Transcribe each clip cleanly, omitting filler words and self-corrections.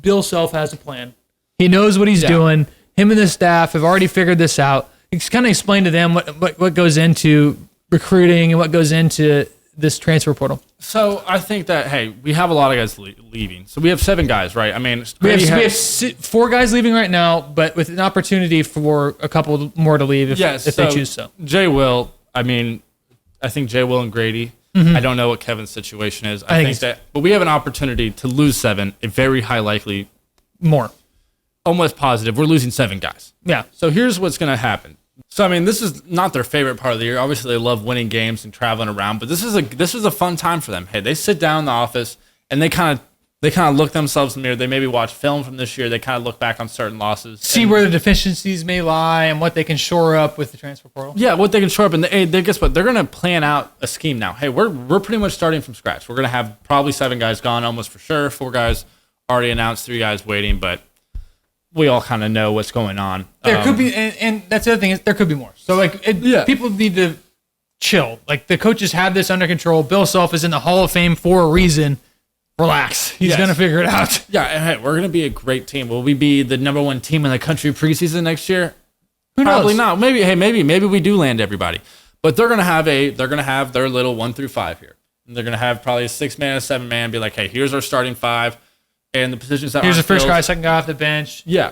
Bill Self has a plan. He knows what he's doing. Him and the staff have already figured this out. He's kind of explained to them what goes into recruiting and what goes into this transfer portal. So I think that, hey, we have a lot of guys leaving. So we have 7 guys, right? I mean, we have 4 guys leaving right now, but with an opportunity for a couple more to leave if they choose so. Jay Will, I mean, I think Jay Will and Grady. I don't know what Kevin's situation is. I think that, but we have an opportunity to lose 7, a very high likely. More. Almost positive. We're losing 7 guys. Yeah. So here's what's going to happen. So, I mean, this is not their favorite part of the year. Obviously, they love winning games and traveling around, but this is a fun time for them. Hey, they sit down in the office and they kind of look themselves in the mirror. They maybe watch film from this year. They kind of look back on certain losses. See where the deficiencies may lie and what they can shore up with the transfer portal. Yeah, what they can shore up. And they guess what? They're going to plan out a scheme now. Hey, we're pretty much starting from scratch. We're going to have probably 7 guys gone almost for sure. 4 guys already announced, 3 guys waiting, but we all kind of know what's going on. There could be, and that's the other thing, is there could be more. So, people need to chill. Like, the coaches have this under control. Bill Self is in the Hall of Fame for a reason. Relax. He's going to figure it out. Yeah, and hey, we're going to be a great team. Will we be the number 1 team in the country preseason next year? Who knows? Probably not. Maybe we do land everybody. But they're going to have their little 1 through 5 here. And they're going to have probably a 6-man, a 7-man, be like, hey, here's our starting 5. And the positions that here's the first guy, second guy off the bench. Yeah.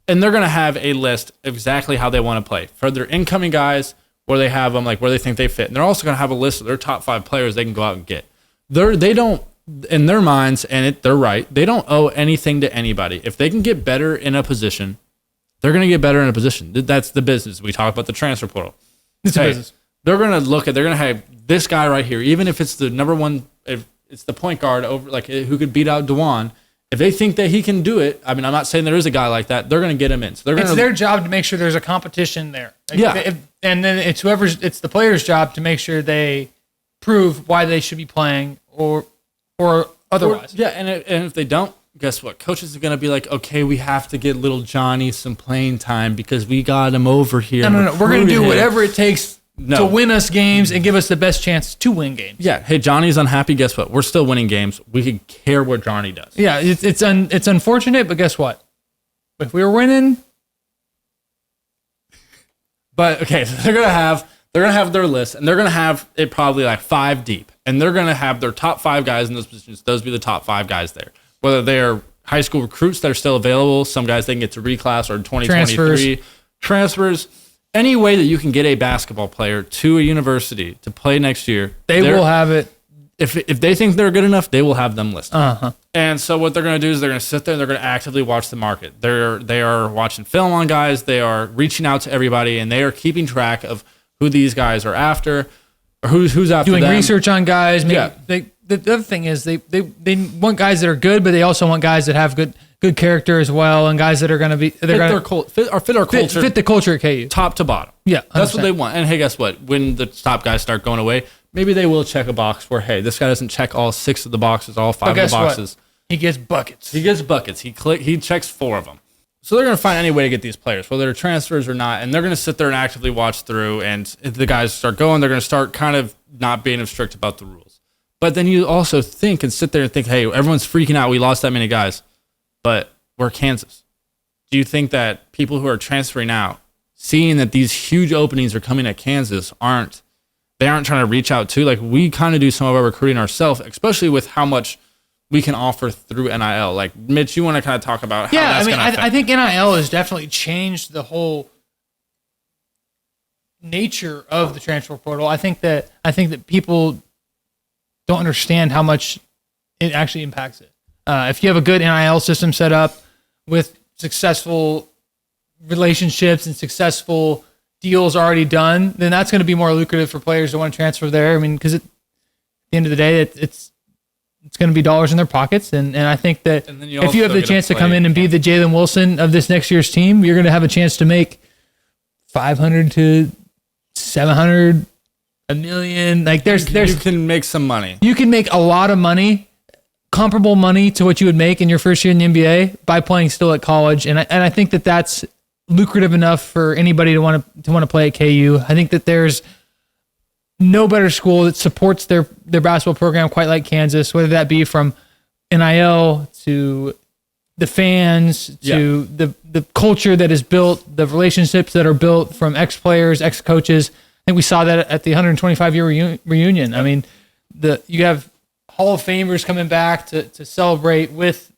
And they're going to have a list of exactly how they want to play. For their incoming guys, where they have them, like where they think they fit. And they're also going to have a list of their top 5 players they can go out and get. They don't, in their minds, and they're right, they don't owe anything to anybody. If they can get better in a position, they're going to get better in a position. That's the business. We talk about the transfer portal. It's a business. They're going to have this guy right here, even if it's the number 1, if it's the point guard over, like who could beat out DeJuan. If they think that he can do it, I mean, I'm not saying there is a guy like that. They're going to get him in. So it's their job to make sure there's a competition there. And then it's the player's job to make sure they prove why they should be playing or otherwise. And if they don't, guess what? Coaches are going to be like, okay, we have to get little Johnny some playing time because we got him over here. No. We're going to do whatever it takes to win us games and give us the best chance to win games. Yeah. Hey, Johnny's unhappy. Guess what? We're still winning games. We could care what Johnny does. Yeah, it's unfortunate, but guess what? If we were winning. But okay, so they're gonna have their list, and they're gonna have it probably like 5 deep, and they're gonna have their top 5 guys in those positions. Those be the top 5 guys there. Whether they're high school recruits that are still available, some guys they can get to reclass or 2023 transfers. Any way that you can get a basketball player to a university to play next year, they will have it. If they think they're good enough, they will have them listed. And so what they're going to do is they're going to sit there and they're going to actively watch the market. They are watching film on guys. They are reaching out to everybody, and they are keeping track of who these guys are after, or who's after doing them. Research on guys. The other thing is they want guys that are good, but they also want guys that have good character as well, and guys that are going to be fit our culture, fit the culture at KU, top to bottom. Yeah, 100%. That's what they want. And hey, guess what? When the top guys start going away, maybe they will check a box where, hey, this guy doesn't check all 6 of the boxes, all 5 of the boxes. What? He gets buckets. He checks 4 of them. So they're going to find any way to get these players, whether they're transfers or not, and they're going to sit there and actively watch through. And if the guys start going, they're going to start kind of not being strict about the rules. But then you also think and sit there and think, hey, everyone's freaking out. We lost that many guys. But we're Kansas. Do you think that people who are transferring out, seeing that these huge openings are coming at Kansas, aren't trying to reach out to? Like, we kind of do some of our recruiting ourselves, especially with how much we can offer through NIL. Like, Mitch, you want to kind of talk about how that's going to affect? I think NIL has definitely changed the whole nature of the transfer portal. I think that people don't understand how much it actually impacts it. If you have a good NIL system set up with successful relationships and successful deals already done, then that's going to be more lucrative for players to want to transfer there. I mean, because at the end of the day, it's going to be dollars in their pockets. And I think that if you have the chance to come in and be the Jalen Wilson of this next year's team, you're going to have a chance to make $500 to $700, $1 million. Like you can make some money. You can make a lot of money, comparable money to what you would make in your first year in the NBA by playing still at college. And I think that that's lucrative enough for anybody to want to play at KU. I think that there's no better school that supports their basketball program quite like Kansas, whether that be from NIL to the fans to the culture that is built, the relationships that are built from ex-players, ex-coaches. I think we saw that at the 125-year reunion. I mean, you have Hall of Famers coming back to celebrate with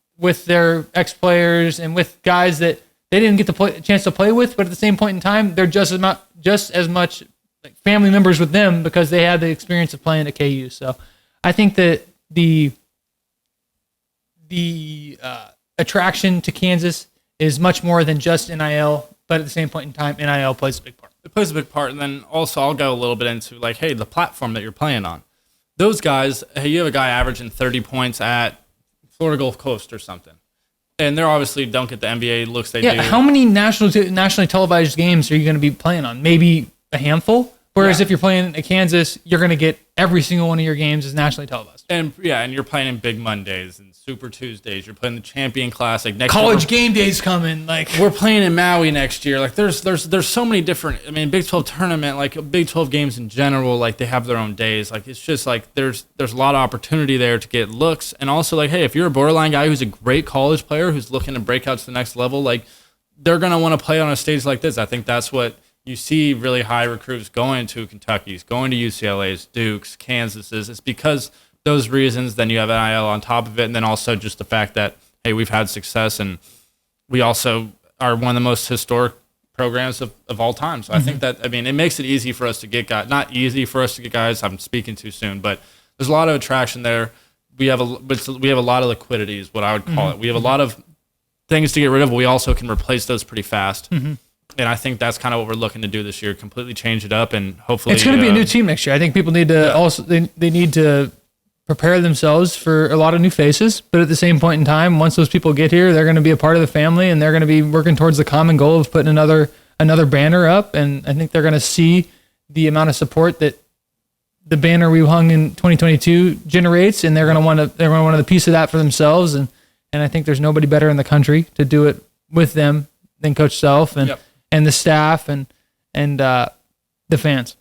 their ex-players and with guys that they didn't get a chance to play with, but at the same point in time, they're just as much like family members with them because they had the experience of playing at KU. So I think that the attraction to Kansas is much more than just NIL, but at the same point in time, NIL plays a big part. It plays a big part, and then also I'll go a little bit into like, hey, the platform that you're playing on. Those guys, hey, you have a guy averaging 30 points at Florida Gulf Coast or something, and they're obviously don't get the NBA looks they do. How many nationally televised games are you going to be playing on? Maybe a handful. Whereas if you're playing at Kansas, you're going to get every single one of your games is nationally televised. And you're playing in Big Mondays and Super Tuesdays. You're playing the Champion Classic next College game days coming. Like we're playing in Maui next year. Like there's so many different. I mean, Big 12 tournament, like Big 12 games in general, like they have their own days. Like it's just like there's a lot of opportunity there to get looks, and also like, hey, if you're a borderline guy who's a great college player who's looking to break out to the next level, like they're gonna want to play on a stage like this. I think that's what you see really high recruits going to Kentucky's, going to UCLA's, Duke's, Kansas's. It's because those reasons. Then you have NIL on top of it, and then also just the fact that, hey, we've had success, and we also are one of the most historic programs of all time. So I think that, I mean, it makes it easy for us to get guys. Not easy for us to get guys. I'm speaking too soon, but there's a lot of attraction there. We have a lot of liquidity is what I would call it. We have a lot of things to get rid of, but we also can replace those pretty fast. And I think that's kind of what we're looking to do this year, completely change it up, and hopefully it's going to be a new team next year. I think people need to also they need to prepare themselves for a lot of new faces, but at the same point in time, once those people get here, they're going to be a part of the family, and they're going to be working towards the common goal of putting another banner up. And I think they're going to see the amount of support that the banner we hung in 2022 generates, and they're going to want a piece of that for themselves. And I think there's nobody better in the country to do it with them than Coach Self and the staff and the fans.